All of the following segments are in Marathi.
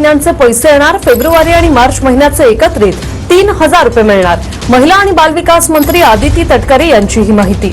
महिन्यांचे पैसे येणार। फेब्रुवारी आणि मार्च महिन्याचे एकत्रित 3000 रुपये मिळणार। महिला आणि बालविकास मंत्री आदिती तटकरे यांची ही माहिती।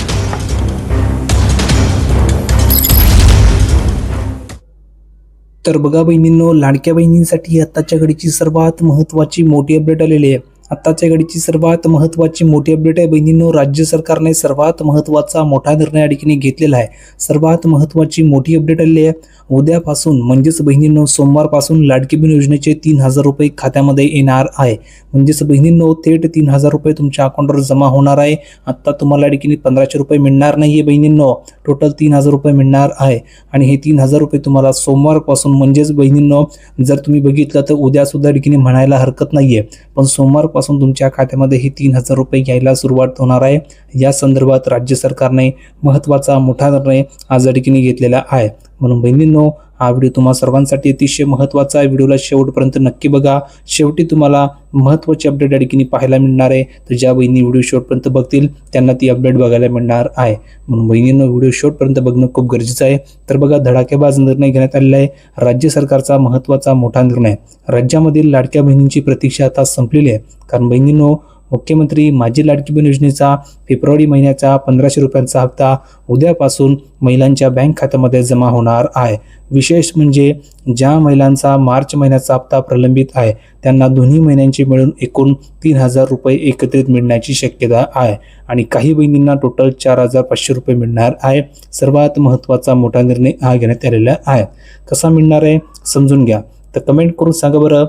तर बघा बहिणींनो, लाडक्या बहिणींसाठी आत्ताच्या घडीची सर्वात महत्त्वाची मोठी अपडेट आलेली आहे। आत्ताच्या घडीची सर्वात महत्त्वाची मोठी अपडेट आहे बहिणींनो, राज्य सरकारने सर्वात महत्त्वाचा मोठा निर्णय या ठिकाणी घेतलेला आहे। सर्वात महत्त्वाची मोठी अपडेट आलेली आहे। उद्यापासून म्हणजेच बहिणींनो सोमवारपासून लाडकी बहीण योजनेचे 3000 रुपये खात्यामध्ये येणार आहे। म्हणजेच बहिणींनो थेट 3000 रुपये तुमच्या अकाउंटवर जमा होणार आहे। आता तुम्हाला या ठिकाणी 1500 रुपये मिळणार नाहीये बहिणींनो, टोटल 3000 रुपये मिळणार आहे। आणि हे 3000 रुपये तुम्हाला सोमवारपासून म्हणजेच बहिणींनो जर तुम्ही बघितलं तर उद्या सुद्धा या ठिकाणी म्हणायला हरकत नाहीये, पण सोमवारपासून तुमच्या खात्यामध्ये हे 3000 रुपये यायला सुरुवात होणार आहे। या संदर्भात राज्य सरकारने महत्त्वाचा मोठा निर्णय आज या ठिकाणी घेतलेला आहे। म्हणून बहिणींनो हा व्हिडिओ तुम्हा सर्वांसाठी अतिशय महत्त्वाचा आहे। व्हिडिओला शेवटपर्यंत नक्की बघा, शेवटी तुम्हाला महत्त्वाची अपडेट या ठिकाणी पाहायला मिळणार आहे। तर ज्या बहिणी व्हिडिओ शेवटपर्यंत बघतील त्यांना ती अपडेट बघायला मिळणार आहे। म्हणून बहिणींनो व्हिडिओ शेवटपर्यंत बघणं खूप गरजेचं आहे। तर बघा धडाकेबाज निर्णय घेण्यात आलेला आहे, राज्य सरकारचा महत्त्वाचा मोठा निर्णय। राज्यामधील लाडक्या बहिणींची प्रतीक्षा आता संपलेली आहे, कारण बहिणींनो मुख्यमंत्री माझी लाडकी बहीण योजनेचा फेब्रुवारी महिन्याचा 1500 रुपयांचा हप्ता उद्यापासून महिलांच्या बँक खात्यामध्ये जमा होणार आहे। विशेष म्हणजे ज्या महिलांचा मार्च महिन्याचा हप्ता प्रलंबित आहे त्यांना दोन्ही महिन्यांचे मिळून एकूण 3000 रुपये एकत्रित मिळण्याची शक्यता आहे। आणि काही बहिणींना टोटल 4500 रुपये मिळणार आहे। सर्वात महत्त्वाचा मोठा निर्णय हा घेण्यात आलेला आहे। कसा मिळणार आहे समजून घ्या। तर कमेंट करून सांगा बरं,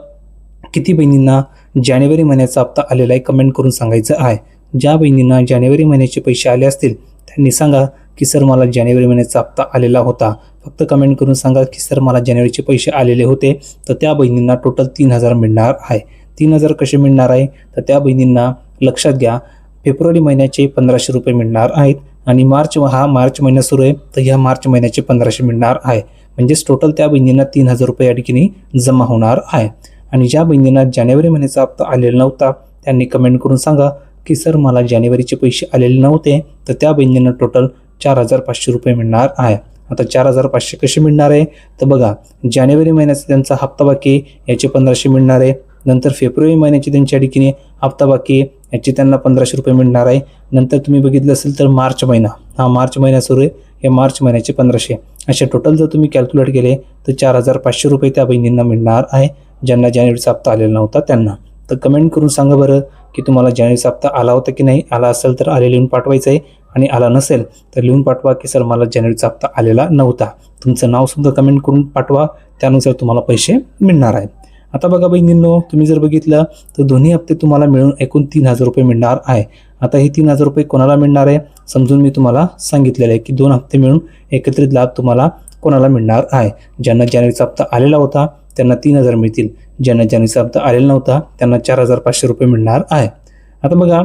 किती बहिणींना जानेवारी महिन्याचा हप्ता आलेला आहे कमेंट करून सांगायचं आहे। ज्या बहिणींना जानेवारी महिन्याचे पैसे आले असतील त्यांनी सांगा की सर मला जानेवारी महिन्याचा हप्ता आलेला होता। फक्त कमेंट करून सांगा की सर मला जानेवारीचे पैसे आलेले होते। तर त्या बहिणींना टोटल 3000 मिळणार आहे। 3000 कसे मिळणार आहे तर त्या बहिणींना लक्षात घ्या, फेब्रुवारी महिन्याचे 1500 रुपये मिळणार आहेत आणि मार्च महिना सुरू आहे तर ह्या मार्च महिन्याचे 1500 मिळणार आहे। म्हणजेच टोटल त्या बहिणींना 3000 रुपये या ठिकाणी जमा होणार आहे। आणि ज्या बहिणींना जानेवारी महिन्याचा हप्ता आलेला नव्हता त्यांनी कमेंट करून सांगा की सर मला जानेवारीचे पैसे आलेले नव्हते, तर त्या बहिणींना टोटल 4500 रुपये मिळणार आहे। आता 4500 कसे मिळणार आहे तर बघा, जानेवारी महिन्याचा त्यांचा हप्ता बाकी याचे 1500 मिळणार आहे। नंतर फेब्रुवारी महिन्याची त्यांच्या ठिकाणी हप्ता बाकी याचे त्यांना 1500 रुपये मिळणार आहे। नंतर तुम्ही बघितलं असेल तर मार्च महिना सुरू आहे, या मार्च महिन्याचे 1500 असे टोटल जर तुम्ही कॅल्क्युलेट केले तर 4500 रुपये त्या बहिणींना मिळणार आहे ज्यांना जानेवारीचा हप्ता आलेला नव्हता त्यांना। तर कमेंट करून सांगा बरं की तुम्हाला जानेवारीचा हप्ता आला होता की नाही। आला असेल तर आले लिहून पाठवायचं आहे आणि आला नसेल तर लिहून पाठवा की सर मला जानेवारीचा हप्ता आलेला नव्हता। तुमचं नाव सुद्धा कमेंट करून पाठवा, त्यानुसार तुम्हाला पैसे मिळणार आहेत। आता बघा बहिणींनो, तुम्ही जर बघितलं तर दोन्ही हप्ते तुम्हाला मिळून एकूण 3000 रुपये मिळणार आहे। आता हे 3000 रुपये कोणाला मिळणार आहे समजून मी तुम्हाला सांगितलेलं आहे की 2 हप्ते मिळून एकत्रित लाभ तुम्हाला कोणाला मिळणार आहे। ज्यांना जानेवारीचा हप्ता आलेला होता त्यांना 3000 मिळतील, ज्यांना जानेवारीचा हप्ता आलेला नव्हता त्यांना 4500 रुपये मिळणार आहे। आता बघा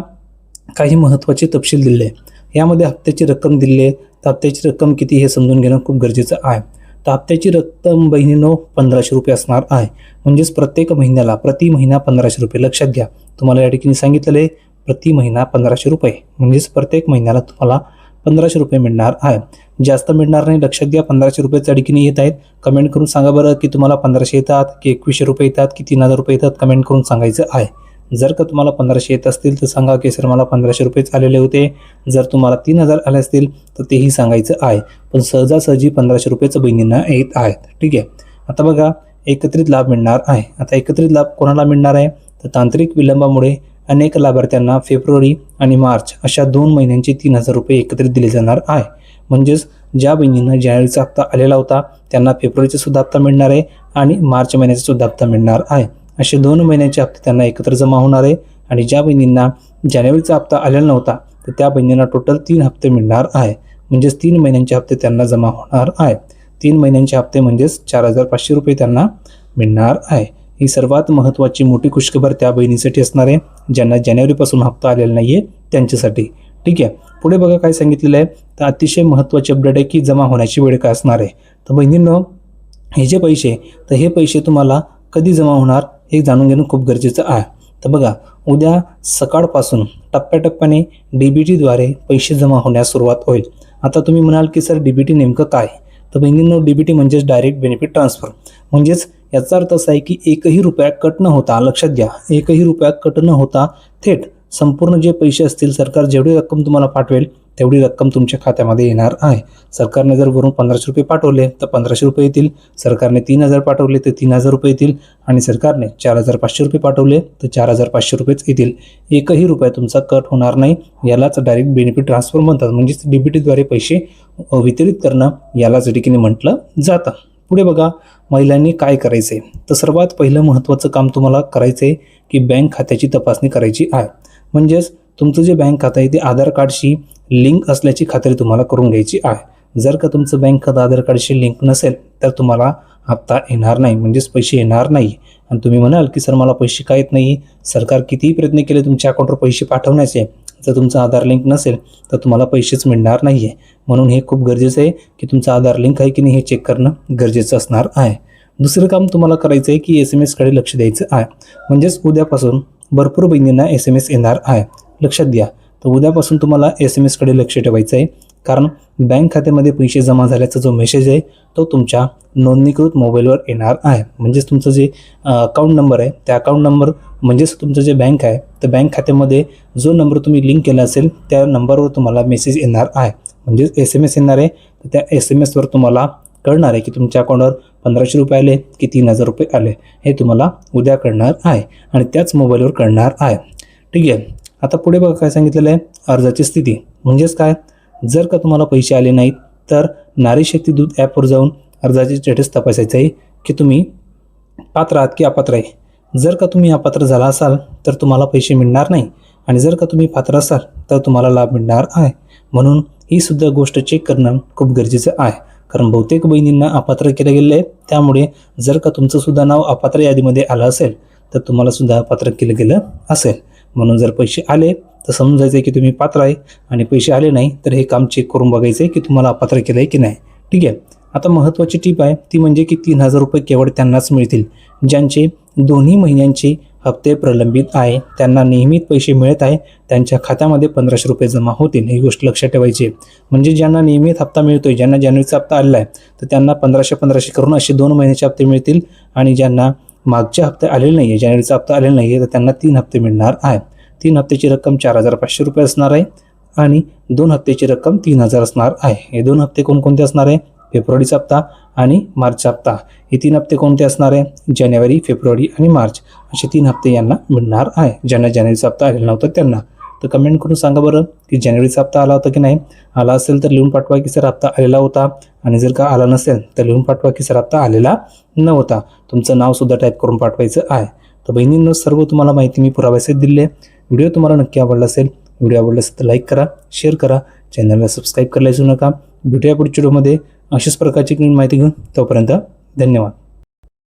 काही महत्त्वाचे तपशील दिले, यामध्ये हप्त्याची रक्कम दिली आहे। तर हप्त्याची रक्कम किती हे समजून घेणं खूप गरजेचं आहे। तर हप्त्याची रक्कम बहिणींनो 1500 रुपये असणार आहे। म्हणजेच प्रत्येक महिन्याला प्रति महिना 1500 रुपये। लक्षात घ्या, तुम्हाला या ठिकाणी सांगितलेलं आहे प्रति महिना 1500 रुपये, म्हणजेच प्रत्येक महिन्याला तुम्हाला 1500 रुपये मिळणार आहे। जास्त मिळणार नाही, लक्षात घ्या 1500 रुपये ठिकाणी येत आहेत। कमेंट करून सांगा बरं की तुम्हाला 1500 येतात की 2100 रुपये येतात की 3000 रुपये येतात, कमेंट करून सांगायचं आहे। जर का तुम्हाला 1500 येत असतील तर सांगा की सर मला 1500 रुपयेच आलेले होते। जर तुम्हाला 3000 आले असतील तर तेही सांगायचं आहे, पण सहजासहजी 1500 रुपयेच बहिणींना येत आहेत। ठीक आहे, आता बघा एकत्रित लाभ मिळणार आहे। आता एकत्रित लाभ कोणाला मिळणार आहे तर तांत्रिक विलंबामुळे अनेक लाभार्थ्यांना फेब्रुवारी आणि मार्च अशा 2 महिन्यांचे 3000 रुपये एकत्रित दिले जाणार आहे। म्हणजेच ज्या बहिणींना जानेवारीचा हप्ता आलेला होता त्यांना फेब्रुवारीचा सुद्धा हप्ता मिळणार आहे आणि मार्च महिन्याचा सुद्धा हप्ता मिळणार आहे। असे 2 महिन्याचे हप्ते त्यांना एकत्र जमा होणार आहे। आणि ज्या बहिणींना जानेवारीचा हप्ता आलेला नव्हता तर त्या बहिणींना टोटल 3 हप्ते मिळणार आहे। म्हणजेच 3 महिन्यांचे हप्ते त्यांना जमा होणार आहे। 3 महिन्यांचे हप्ते म्हणजेच 4500 रुपये त्यांना मिळणार आहे। ही सर्वात महत्त्वाची मोठी खुशखबर त्या बहिणीसाठी असणार आहे ज्यांना जानेवारीपासून हप्ता आलेला नाहीये त्यांच्यासाठी। ठीक आहे, पुढे बघा काय सांगितलेलं आहे। तर अतिशय महत्त्वाची अपडेट आहे की जमा होण्याची वेळ काय असणार आहे। तर बहिणींनो हे जे पैसे तर हे पैसे तुम्हाला कधी जमा होणार हे जाणून घेणं खूप गरजेचं आहे। तर बघा उद्या सकाळपासून टप्प्याटप्प्याने DBTद्वारे पैसे जमा होण्यास सुरुवात होईल। आता तुम्ही म्हणाल की सर DBT नेमकं काय, तर बहिणींनो DBT म्हणजेच डायरेक्ट बेनिफिट ट्रान्सफर, म्हणजेच याचा अर्थ असा आहे की एकही रुपया कट न होता, लक्षात घ्या, एकही रुपया कट न होता थेट संपूर्ण जे पैसे असतील, सरकार जेवढी रक्कम तुम्हाला पाठवेल तेवढी रक्कम तुमच्या खात्यामध्ये येणार आहे. सरकारने जर वरून 1500 रुपये पाठवले तर 1500 रुपये येतील, सरकारने 3000 पाठवले तर 3000 रुपये येतील आणि सरकारने 4500 रुपये पाठवले तर 4500 रुपयेच येतील. एकही रुपया तुमचा कट होणार नाही. यालाच डायरेक्ट बेनिफिट ट्रान्सफर म्हणतात, म्हणजेच डीबीटीद्वारे पैसे वितरित करणं यालाच देखील म्हटलं जातं. पुढे बघा, महिलांनी काय करायचं आहे. तर सर्वात पहिलं महत्त्वाचं काम तुम्हाला करायचं आहे की बँक खात्याची तपासणी करायची आहे. म्हणजेच तुमचं जे बँक खातं आहे ते आधार कार्डशी लिंक असल्याची खात्री तुम्हाला करून घ्यायची आहे. जर का तुमचं बँक खातं आधार कार्डशी लिंक नसेल तर तुम्हाला हप्ता येणार नाही, म्हणजेच पैसे येणार नाही. आणि तुम्ही म्हणाल की सर मला पैसे का येत नाही, सरकार कितीही प्रयत्न केले तुमच्या अकाउंटवर पैसे पाठवण्याचे, जर तुमचं आधार लिंक नसेल तर तुम्हाला पैसेच मिळणार नाही आहे. म्हणून हे खूप गरजेचं आहे की तुमचं आधार लिंक आहे की नाही हे चेक करणं गरजेचं असणार आहे. दुसरं काम तुम्हाला करायचं आहे की SMS कडे लक्ष द्यायचं आहे. म्हणजेच उद्यापासून भरपूर बहिणींना SMS येणार आहे, लक्षात घ्या. तर उद्यापासून तुम्हाला SMS कडे लक्ष ठेवायचं आहे, कारण बँक खात्यामध्ये पैसे जमा झाल्याचा जो मेसेज आहे तो तुमच्या नोंदणीकृत मोबाईलवर येणार आहे. म्हणजेच तुमचं जे अकाउंट नंबर आहे त्या अकाउंट नंबर म्हणजेच तुमचं जे बँक आहे तर बँक खात्यामध्ये जो नंबर तुम्ही लिंक केला असेल त्या नंबरवर तुम्हाला मेसेज येणार आहे, म्हणजेच SMS येणार आहे. तर त्या SMSवर तुम्हाला कळणार आहे की तुमच्या अकाउंटवर 1500 रुपये आले की 3000 रुपये आले, हे तुम्हाला उद्या कळणार आहे आणि त्याच मोबाईलवर कळणार आहे. ठीक आहे. आता पुढे बघा काय सांगितलेलं आहे, अर्जाची स्थिती. म्हणजेच काय, जर का तुम्हाला पैसे आले नाहीत तर नारी शक्ती दूत ॲपवर जाऊन अर्जाचे स्टेटस तपासायचं आहे की तुम्ही पात्र आहात की अपात्र आहे. जर का तुम्ही अपात्र झाला असाल तर तुम्हाला पैसे मिळणार नाही आणि जर का तुम्ही पात्र असाल तर तुम्हाला लाभ मिळणार आहे. म्हणून ही सुद्धा गोष्ट चेक करणं खूप गरजेचं आहे, कारण बहुतेक बहिणींना अपात्र केलं गेलं आहे. त्यामुळे जर का तुमचं सुद्धा नाव अपात्र यादीमध्ये आलं असेल तर तुम्हाला सुद्धा अपात्र केलं गेलं असेल. म्हणून जर पैसे आले तर समजायचं आहे की तुम्ही पात्र आहे आणि पैसे आले नाही तर हे काम चेक करून बघायचं आहे की तुम्हाला अपात्र केलं आहे की नाही. ठीक आहे. आता महत्त्वाची टीप आहे ती म्हणजे की 3000 रुपये केवळ त्यांनाच मिळतील ज्यांचे दोन्ही महिन्यांचे हप्ते प्रलंबित आहे, त्यांना नियमित पैसे मिळत आहे, त्यांच्या खात्यामध्ये 1500 रुपये जमा होतील. ही गोष्ट लक्षात ठेवायची आहे. म्हणजे ज्यांना नियमित हप्ता मिळतोय, ज्यांना जानेवारीचा हप्ता आलेला आहे तर त्यांना 1500 करून असे 2 महिन्याचे हप्ते मिळतील आणि ज्यांना मागचे हप्ते आलेले नाही आहे, जानेवारीचा हप्ता आलेला नाही आहे तर त्यांना 3 हप्ते मिळणार आहेत. 3 हप्त्याची रक्कम 4500 रुपये असणार आहे आणि 2 हप्त्याची रक्कम 3000 असणार आहे. हे 2 हप्ते कोणकोणते असणार आहे, फेब्रुवारीचा हप्ता आणि मार्चचा हप्ता. हे 3 हप्ते कोणते असणार आहे, जानेवारी, फेब्रुवारी आणि मार्च असे 3 हप्ते यांना मिळणार आहे. ज्यांना जानेवारीचा हप्ता आलेला नव्हता त्यांना. तर कमेंट करून सांगा बरं की जानेवारीचा हप्ता आला होता की नाही. आला असेल तर लिहून पाठवा की सर हप्ता आलेला होता, आणि जर का आला नसेल तर लिहून पाठवा की सर हप्ता आलेला नव्हता. तुमचं नाव सुद्धा टाईप करून पाठवायचं आहे. तर बहिणींनो, सर्व तुम्हाला माहिती मी पुराव्यासहित दिली आहे. व्हिडिओ तुम्हाला नक्की आवडला असेल. व्हिडिओ आवडला असेल तर लाईक करा, शेअर करा, चॅनलला सबस्क्राईब करायला विसरू नका. भेटूया पुढच्या व्हिडिओमध्ये अशाच प्रकारची माहिती घेऊन. तोपर्यंत धन्यवाद.